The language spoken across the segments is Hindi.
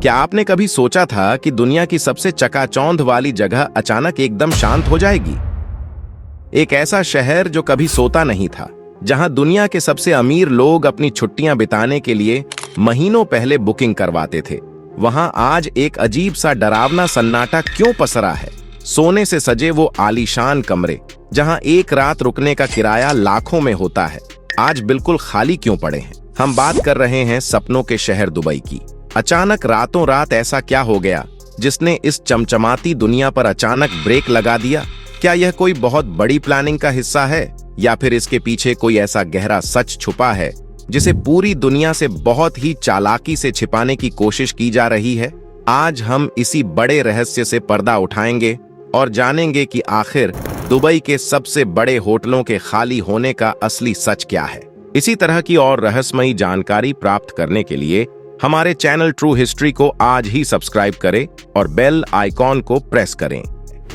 क्या आपने कभी सोचा था कि दुनिया की सबसे चकाचौंध वाली जगह अचानक एकदम शांत हो जाएगी? एक ऐसा शहर जो कभी सोता नहीं था, जहां दुनिया के सबसे अमीर लोग अपनी छुट्टियां बिताने के लिए महीनों पहले बुकिंग करवाते थे, वहां आज एक अजीब सा डरावना सन्नाटा क्यों पसरा है? सोने से सजे वो आलीशान कमरे, जहां एक रात रुकने का किराया लाखों में होता है, आज बिल्कुल खाली क्यों पड़े हैं? हम बात कर रहे हैं सपनों के शहर दुबई की। अचानक रातों रात ऐसा क्या हो गया जिसने इस चमचमाती दुनिया पर अचानक ब्रेक लगा दिया? क्या यह कोई बहुत बड़ी प्लानिंग का हिस्सा है, या फिर इसके पीछे कोई ऐसा गहरा सच छुपा है जिसे पूरी दुनिया से बहुत ही चालाकी से छिपाने की कोशिश की जा रही है? आज हम इसी बड़े रहस्य से पर्दा उठाएंगे और जानेंगे कि आखिर दुबई के सबसे बड़े होटलों के खाली होने का असली सच क्या है। इसी तरह की और रहस्यमयी जानकारी प्राप्त करने के लिए हमारे चैनल ट्रू हिस्ट्री को आज ही सब्सक्राइब करें और बेल आइकॉन को प्रेस करें।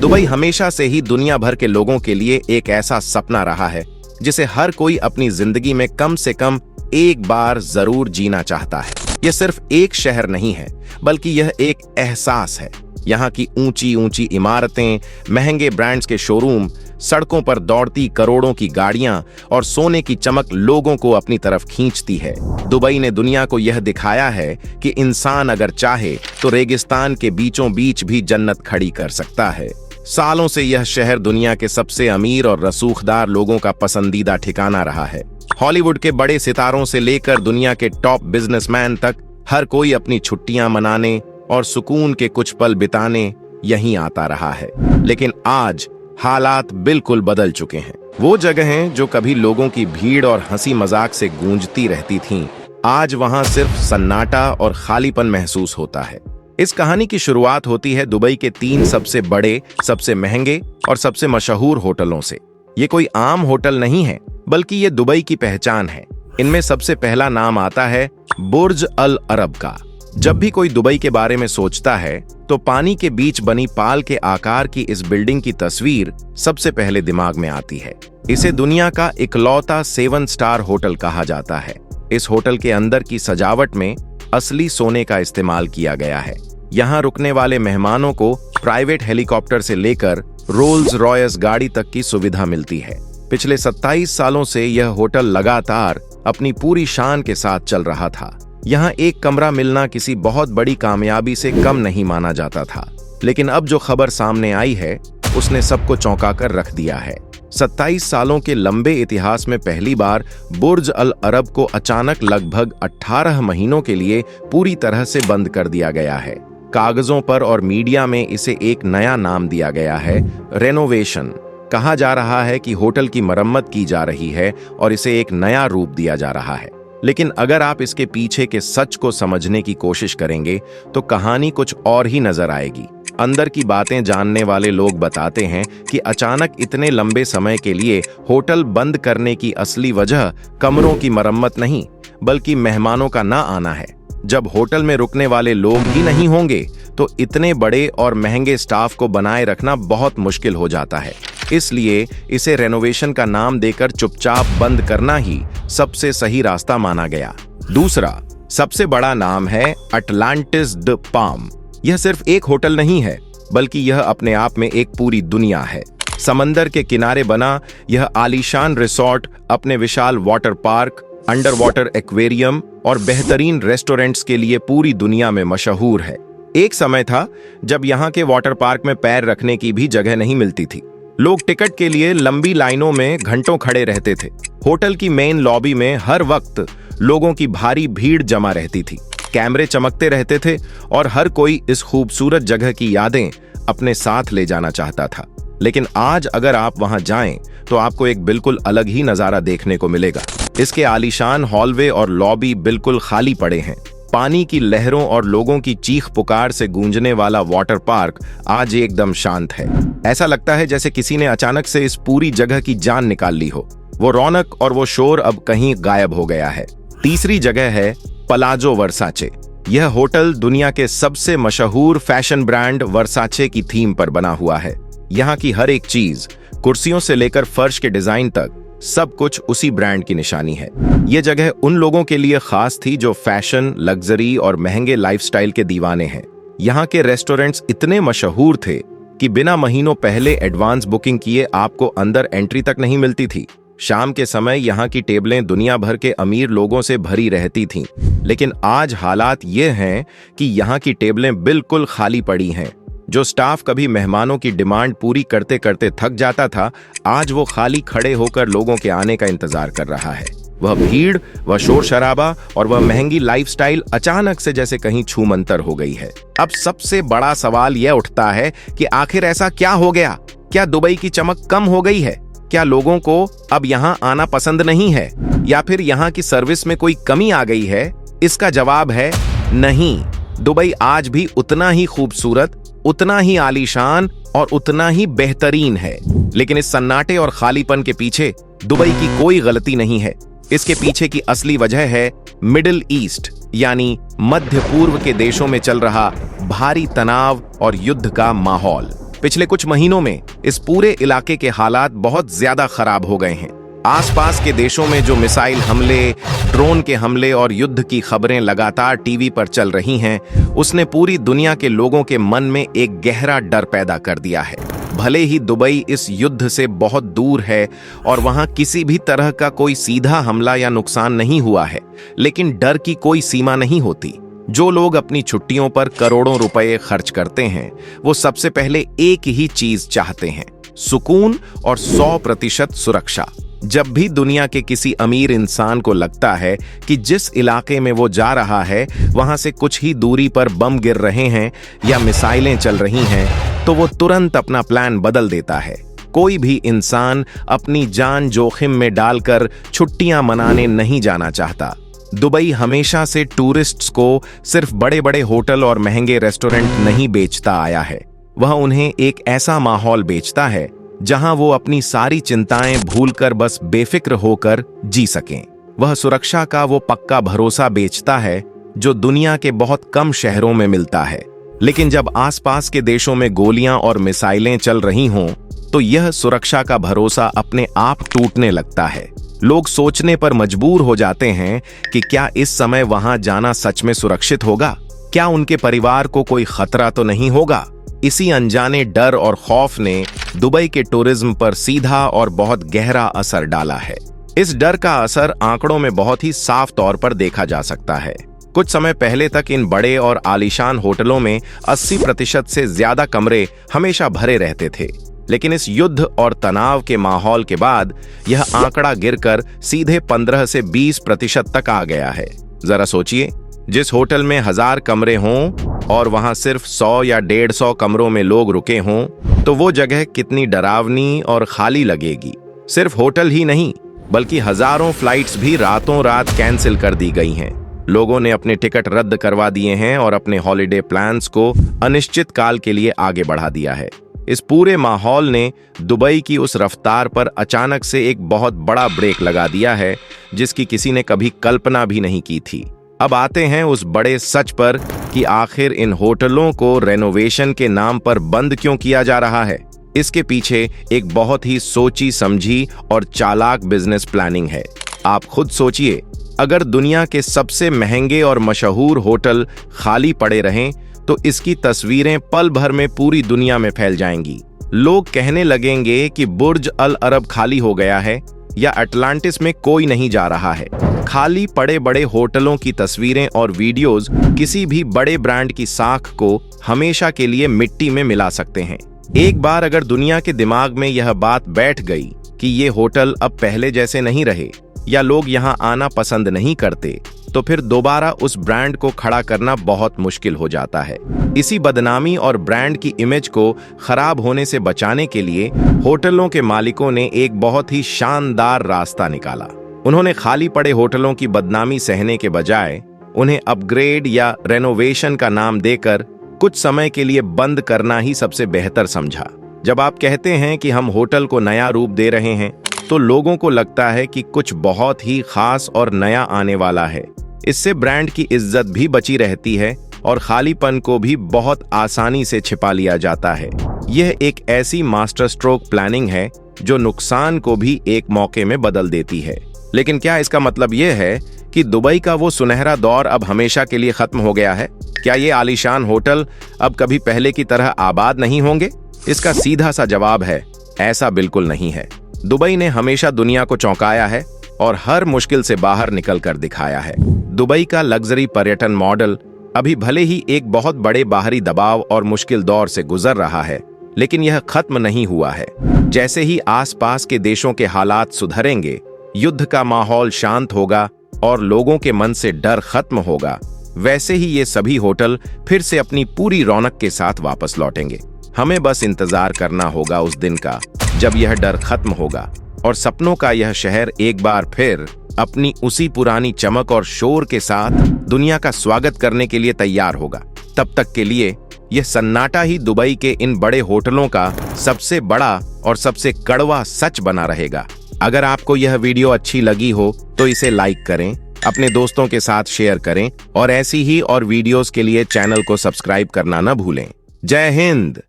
दुबई हमेशा से ही दुनिया भर के लोगों के लिए एक ऐसा सपना रहा है जिसे हर कोई अपनी जिंदगी में कम से कम एक बार जरूर जीना चाहता है। यह सिर्फ एक शहर नहीं है, बल्कि यह एक एहसास है। यहाँ की ऊंची ऊंची इमारतें, महंगे ब्रांड्स के शोरूम, सड़कों पर दौड़ती करोड़ों की गाड़ियां और सोने की चमक लोगों को अपनी तरफ खींचती है। दुबई ने दुनिया को यह दिखाया है कि इंसान अगर चाहे तो रेगिस्तान के बीचों बीच भी जन्नत खड़ी कर सकता है। सालों से यह शहर दुनिया के सबसे अमीर और रसूखदार लोगों का पसंदीदा ठिकाना रहा है। हॉलीवुड के बड़े सितारों से लेकर दुनिया के टॉप बिजनेसमैन तक हर कोई अपनी छुट्टियां मनाने और सुकून के कुछ पल बिताने यहीं आता रहा है। लेकिन आज हालात बिल्कुल बदल चुके हैं। वो जगहें जो कभी लोगों की भीड़ और हंसी मजाक से गूंजती रहती थीं, आज वहां सिर्फ सन्नाटा और खालीपन महसूस होता है। इस कहानी की शुरुआत होती है दुबई के 3 सबसे बड़े, सबसे महंगे और सबसे मशहूर होटलों से। ये कोई आम होटल नहीं है, बल्कि ये दुबई की पहचान है। इनमें सबसे पहला नाम आता है बुर्ज अल अरब का। जब भी कोई दुबई के बारे में सोचता है तो पानी के बीच बनी पाल के आकार की इस बिल्डिंग की तस्वीर सबसे पहले दिमाग में आती है। इसे दुनिया का इकलौता 7 स्टार होटल कहा जाता है। इस होटल के अंदर की सजावट में असली सोने का इस्तेमाल किया गया है। यहाँ रुकने वाले मेहमानों को प्राइवेट हेलीकॉप्टर से लेकर रोल्स रॉयस गाड़ी तक की सुविधा मिलती है। पिछले 27 सालों से यह होटल लगातार अपनी पूरी शान के साथ चल रहा था। यहाँ एक कमरा मिलना किसी बहुत बड़ी कामयाबी से कम नहीं माना जाता था। लेकिन अब जो खबर सामने आई है उसने सबको चौंका कर रख दिया है। 27 सालों के लंबे इतिहास में पहली बार बुर्ज अल अरब को अचानक लगभग 18 महीनों के लिए पूरी तरह से बंद कर दिया गया है। कागजों पर और मीडिया में इसे एक नया नाम दिया गया है, रेनोवेशन। कहा जा रहा है कि होटल की मरम्मत की जा रही है और इसे एक नया रूप दिया जा रहा है। लेकिन अगर आप इसके पीछे के सच को समझने की कोशिश करेंगे तो कहानी कुछ और ही नजर आएगी। अंदर की बातें जानने वाले लोग बताते हैं कि अचानक इतने लंबे समय के लिए होटल बंद करने की असली वजह कमरों की मरम्मत नहीं, बल्कि मेहमानों का ना आना है। जब होटल में रुकने वाले लोग ही नहीं होंगे तो इतने बड़े और महंगे स्टाफ को बनाए रखना बहुत मुश्किल हो जाता है। इसलिए इसे रेनोवेशन का नाम देकर चुपचाप बंद करना ही सबसे सही रास्ता माना गया। दूसरा सबसे बड़ा नाम है अटलांटिस द पाम। यह सिर्फ एक होटल नहीं है, बल्कि यह अपने आप में एक पूरी दुनिया है। समंदर के किनारे बना यह आलीशान रिसोर्ट अपने विशाल water park, under water aquarium और बेहतरीन रेस्टोरेंट्स के लिए पूरी दुनिया में मशहूर है। एक समय था जब यहाँ के वाटर पार्क में पैर रखने की भी जगह नहीं मिलती थी। लोग टिकट के लिए लंबी लाइनों में घंटों खड़े रहते थे। होटल की मेन लॉबी में हर वक्त लोगों की भारी भीड़ जमा रहती थी। कैमरे चमकते रहते थे और हर कोई इस खूबसूरत जगह की यादें अपने साथ ले जाना चाहता था। लेकिन आज अगर आप वहां जाएं तो आपको एक बिल्कुल अलग ही नजारा देखने को मिलेगा। इसके आलीशान हॉलवे और लॉबी बिल्कुल खाली पड़े हैं। पानी की लहरों और लोगों की चीख पुकार से गूंजने वाला वाटर पार्क आज एकदम शांत है। ऐसा लगता है जैसे किसी ने अचानक से इस पूरी जगह की जान निकाल ली हो। वो रौनक और वो शोर अब कहीं गायब हो गया है। तीसरी जगह है पलाजो वर्साचे। यह होटल दुनिया के सबसे मशहूर फैशन ब्रांड वर्साचे की थीम पर बना हुआ है। यहाँ की हर एक चीज, कुर्सियों से लेकर फर्श के डिजाइन तक, सब कुछ उसी ब्रांड की निशानी है। ये जगह उन लोगों के लिए खास थी जो फैशन, लग्जरी और महंगे लाइफस्टाइल के दीवाने हैं। यहाँ के रेस्टोरेंट्स इतने मशहूर थे कि बिना महीनों पहले एडवांस बुकिंग किए आपको अंदर एंट्री तक नहीं मिलती थी। शाम के समय यहाँ की टेबलें दुनिया भर के अमीर लोगों से भरी रहती थीं, लेकिन आज हालात ये हैं कि यहाँ की टेबलें बिल्कुल खाली पड़ी हैं। जो स्टाफ कभी मेहमानों की डिमांड पूरी करते करते थक जाता था, आज वो खाली खड़े होकर लोगों के आने का इंतजार कर रहा है। वह भीड़, वह शोर शराबा और वह महंगी लाइफस्टाइल अचानक से जैसे कहीं छूमंतर हो गई है। अब सबसे बड़ा सवाल यह उठता है कि आखिर ऐसा क्या हो गया? क्या दुबई की चमक कम हो गई है? क्या लोगों को अब यहाँ आना पसंद नहीं है, या फिर यहाँ की सर्विस में कोई कमी आ गई है? इसका जवाब है नहीं। दुबई आज भी उतना ही खूबसूरत, उतना ही आलीशान और उतना ही बेहतरीन है। लेकिन इस सन्नाटे और खालीपन के पीछे दुबई की कोई गलती नहीं है। इसके पीछे की असली वजह है मिडिल ईस्ट यानी मध्य पूर्व के देशों में चल रहा भारी तनाव और युद्ध का माहौल। पिछले कुछ महीनों में इस पूरे इलाके के हालात बहुत ज्यादा खराब हो गए हैं। आसपास के देशों में जो मिसाइल हमले, ड्रोन के हमले और युद्ध की खबरें लगातार टीवी पर चल रही हैं, उसने पूरी दुनिया के लोगों के मन में एक गहरा डर पैदा कर दिया है। भले ही दुबई इस युद्ध से बहुत दूर है और वहां किसी भी तरह का कोई सीधा हमला या नुकसान नहीं हुआ है, लेकिन डर की कोई सीमा नहीं होती। जो लोग अपनी छुट्टियों पर करोड़ों रुपए खर्च करते हैं, वो सबसे पहले एक ही चीज चाहते हैं, सुकून और 100% सुरक्षा। जब भी दुनिया के किसी अमीर इंसान को लगता है कि जिस इलाके में वो जा रहा है वहां से कुछ ही दूरी पर बम गिर रहे हैं या मिसाइलें चल रही हैं, तो वो तुरंत अपना प्लान बदल देता है। कोई भी इंसान अपनी जान जोखिम में डालकर छुट्टियां मनाने नहीं जाना चाहता। दुबई हमेशा से टूरिस्ट्स को सिर्फ बड़े बड़े होटल और महंगे रेस्टोरेंट नहीं बेचता आया है, वह उन्हें एक ऐसा माहौल बेचता है जहां वो अपनी सारी चिंताएं भूलकर बस बेफिक्र होकर जी सकें। वह सुरक्षा का वो पक्का भरोसा बेचता है जो दुनिया के बहुत कम शहरों में मिलता है। लेकिन जब आसपास के देशों में गोलियां और मिसाइलें चल रही हों, तो यह सुरक्षा का भरोसा अपने आप टूटने लगता है। लोग सोचने पर मजबूर हो जाते हैं कि क्या इस समय वहां जाना सच में सुरक्षित होगा? क्या उनके परिवार को कोई खतरा तो नहीं होगा? इसी अनजाने डर और खौफ ने दुबई के टूरिज्म पर सीधा और बहुत गहरा असर डाला है। इस डर का असर आंकड़ों में बहुत ही साफ तौर पर देखा जा सकता है। कुछ समय पहले तक इन बड़े और आलीशान होटलों में 80% से ज्यादा कमरे हमेशा भरे रहते थे, लेकिन इस युद्ध और तनाव के माहौल के बाद यह आंकड़ा गिरकर सीधे 15 से 20% तक आ गया है। जरा सोचिए, जिस होटल में 1000 कमरे हों और वहां सिर्फ 100 या 150 कमरों में लोग रुके हों, तो वो जगह कितनी डरावनी और खाली लगेगी। सिर्फ होटल ही नहीं, बल्कि हजारों फ्लाइट्स भी रातों रात कैंसिल कर दी गई हैं। लोगों ने अपने टिकट रद्द करवा दिए हैं और अपने हॉलिडे प्लान्स को अनिश्चित काल के लिए आगे बढ़ा दिया है। इस पूरे माहौल ने दुबई की उस रफ्तार पर अचानक से एक बहुत बड़ा ब्रेक लगा दिया है, जिसकी किसी ने कभी कल्पना भी नहीं की थी। अब आते हैं उस बड़े सच पर कि आखिर इन होटलों को रेनोवेशन के नाम पर बंद क्यों किया जा रहा है। इसके पीछे एक बहुत ही सोची समझी और चालाक बिजनेस प्लानिंग है। आप खुद सोचिए, अगर दुनिया के सबसे महंगे और मशहूर होटल खाली पड़े रहें, तो इसकी तस्वीरें पल भर में पूरी दुनिया में फैल जाएंगी। लोग कहने लगेंगे कि बुर्ज अल अरब खाली हो गया है या अटलांटिस में कोई नहीं जा रहा है। खाली पड़े बड़े होटलों की तस्वीरें और वीडियोस किसी भी बड़े ब्रांड की साख को हमेशा के लिए मिट्टी में मिला सकते हैं। एक बार अगर दुनिया के दिमाग में यह बात बैठ गई कि ये होटल अब पहले जैसे नहीं रहे या लोग यहाँ आना पसंद नहीं करते, तो फिर दोबारा उस ब्रांड को खड़ा करना बहुत मुश्किल हो जाता है। इसी बदनामी और ब्रांड की इमेज को खराब होने से बचाने के लिए होटलों के मालिकों ने एक बहुत ही शानदार रास्ता निकाला। उन्होंने खाली पड़े होटलों की बदनामी सहने के बजाय उन्हें अपग्रेड या रेनोवेशन का नाम देकर कुछ समय के लिए बंद करना ही सबसे बेहतर समझा। जब आप कहते हैं कि हम होटल को नया रूप दे रहे हैं, तो लोगों को लगता है कि कुछ बहुत ही खास और नया आने वाला है। इससे ब्रांड की इज्जत भी बची रहती है और खालीपन को भी बहुत आसानी से छिपा लिया जाता है। यह एक ऐसी मास्टर स्ट्रोक प्लानिंग है जो नुकसान को भी एक मौके में बदल देती है। लेकिन क्या इसका मतलब यह है कि दुबई का वो सुनहरा दौर अब हमेशा के लिए खत्म हो गया है? क्या ये आलीशान होटल अब कभी पहले की तरह आबाद नहीं होंगे? इसका सीधा सा जवाब है, ऐसा बिल्कुल नहीं है। दुबई ने हमेशा दुनिया को चौंकाया है और हर मुश्किल से बाहर निकल कर दिखाया है। दुबई का लग्जरी पर्यटन मॉडल अभी भले ही एक बहुत बड़े बाहरी दबाव और मुश्किल दौर से गुजर रहा है, लेकिन यह खत्म नहीं हुआ है। जैसे ही आसपास के देशों के हालात सुधरेंगे, युद्ध का माहौल शांत होगा और लोगों के मन से डर खत्म होगा, वैसे ही ये सभी होटल फिर से अपनी पूरी रौनक के साथ वापस लौटेंगे। हमें बस इंतजार करना होगा उस दिन का जब यह डर खत्म होगा और सपनों का यह शहर एक बार फिर अपनी उसी पुरानी चमक और शोर के साथ दुनिया का स्वागत करने के लिए तैयार होगा। तब तक के लिए यह सन्नाटा ही दुबई के इन बड़े होटलों का सबसे बड़ा और सबसे कड़वा सच बना रहेगा। अगर आपको यह वीडियो अच्छी लगी हो तो इसे लाइक करें, अपने दोस्तों के साथ शेयर करें और ऐसी ही और वीडियोस के लिए चैनल को सब्सक्राइब करना न भूलें। जय हिंद।